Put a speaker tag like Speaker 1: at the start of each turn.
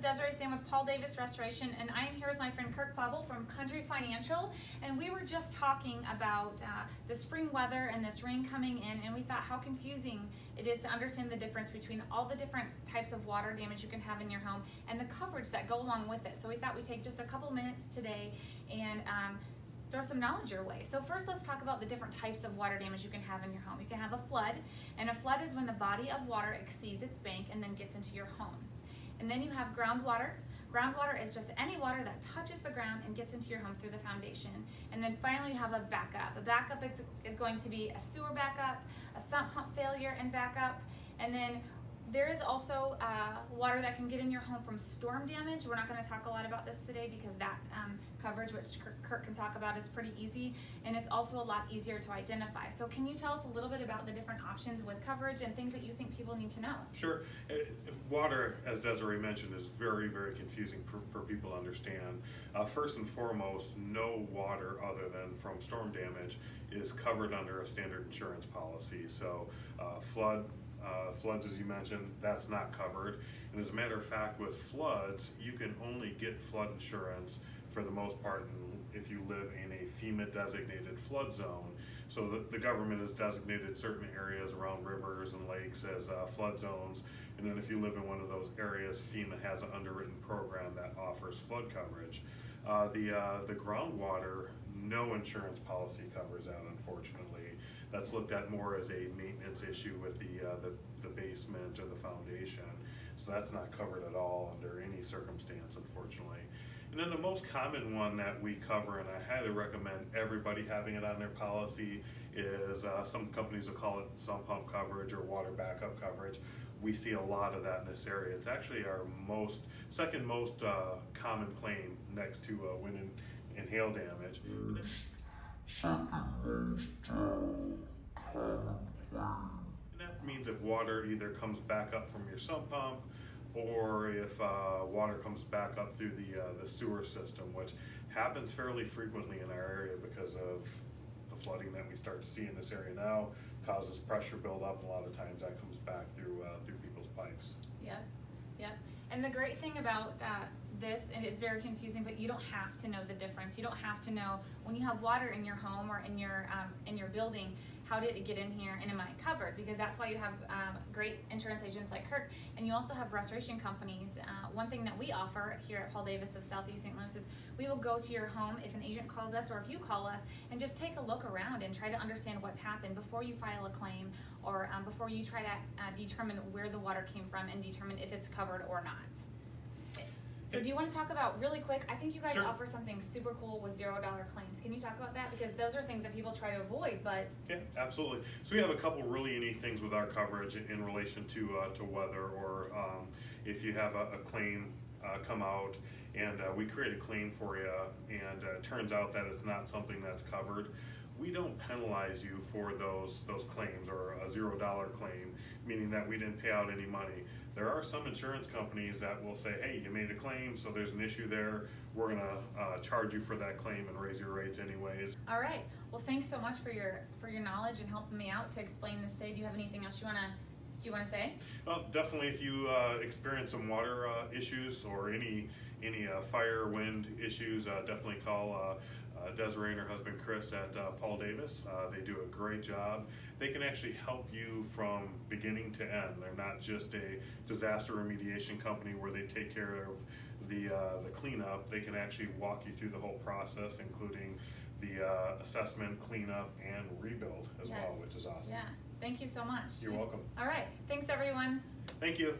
Speaker 1: Desiree staying with Paul Davis Restoration, and I am here with my friend Kirk from Country Financial, and we were just talking about the spring weather and this rain coming in, and we thought how confusing it is to understand the difference between all the different types of water damage you can have in your home and the coverage that go along with it. So we thought we'd take just a couple minutes today and throw some knowledge your way. So first, let's talk about the different types of water damage you can have in your home. You can have a flood, and a flood is when the body of water exceeds its bank and then gets into your home. And then you have groundwater. Groundwater is just any water that touches the ground and gets into your home through the foundation. And then finally you have a backup. A backup is going to be a sewer backup, a sump pump failure and backup, and then there is also water that can get in your home from storm damage. We're not going to talk a lot about this today because that coverage, which Kirk can talk about, is pretty easy, and it's also a lot easier to identify. So can you tell us a little bit about the different options with coverage and things that you think people need to know?
Speaker 2: Sure. Water, as Desiree mentioned, is very, very confusing for people to understand. First and foremost, no water other than from storm damage is covered under a standard insurance policy. So floods, as you mentioned, that's not covered. And as a matter of fact, with floods, you can only get flood insurance for the most part if you live in a FEMA designated flood zone. So the government has designated certain areas around rivers and lakes as flood zones. And then if you live in one of those areas, FEMA has an underwritten program that offers flood coverage. The groundwater, no insurance policy covers that, unfortunately. That's looked at more as a maintenance issue with the basement or the foundation. So that's not covered at all under any circumstance, unfortunately. And then the most common one that we cover, and I highly recommend everybody having it on their policy, is some companies will call it sump pump coverage or water backup coverage. We see a lot of that in this area. It's actually our second most common claim next to wind and hail damage. And that means if water either comes back up from your sump pump or if water comes back up through the sewer system, which happens fairly frequently in our area because of the flooding that we start to see in this area now, causes pressure buildup, and a lot of times that comes back through people's pipes.
Speaker 1: Yep. And the great thing about this, and it's very confusing, but you don't have to know the difference. You don't have to know when you have water in your home or in your building, how did it get in here and am I covered? Because that's why you have great insurance agents like Kirk, and you also have restoration companies. One thing that we offer here at Paul Davis of Southeast St. Louis is we will go to your home if an agent calls us or if you call us and just take a look around and try to understand what's happened before you file a claim or before you try to determine where the water came from and determine if it's covered or not. So do you want to talk about, really quick, I think you guys
Speaker 2: Sure.
Speaker 1: offer something super cool with $0 claims. Can you talk about that? Because those are things that people try to avoid, but...
Speaker 2: Yeah, absolutely. So we have a couple really unique things with our coverage in relation to weather, or if you have a claim come out and we create a claim for you and it turns out that it's not something that's covered, we don't penalize you for those claims, or a $0 claim, meaning that we didn't pay out any money. There are some insurance companies that will say, hey, you made a claim, so there's an issue there. We're gonna charge you for that claim and raise your rates anyways.
Speaker 1: All right. Well, thanks so much for your knowledge and helping me out to explain this today. Do you have anything else you wanna say?
Speaker 2: Well, definitely if you experience some water issues or any fire, wind issues, definitely call Desiree and her husband Chris at Paul Davis. They do a great job. They can actually help you from beginning to end. They're not just a disaster remediation company where they take care of the cleanup. They can actually walk you through the whole process, including the assessment, cleanup, and rebuild as well, which is awesome.
Speaker 1: Yeah. Thank you so much.
Speaker 2: You're welcome.
Speaker 1: All right. Thanks, everyone.
Speaker 2: Thank you.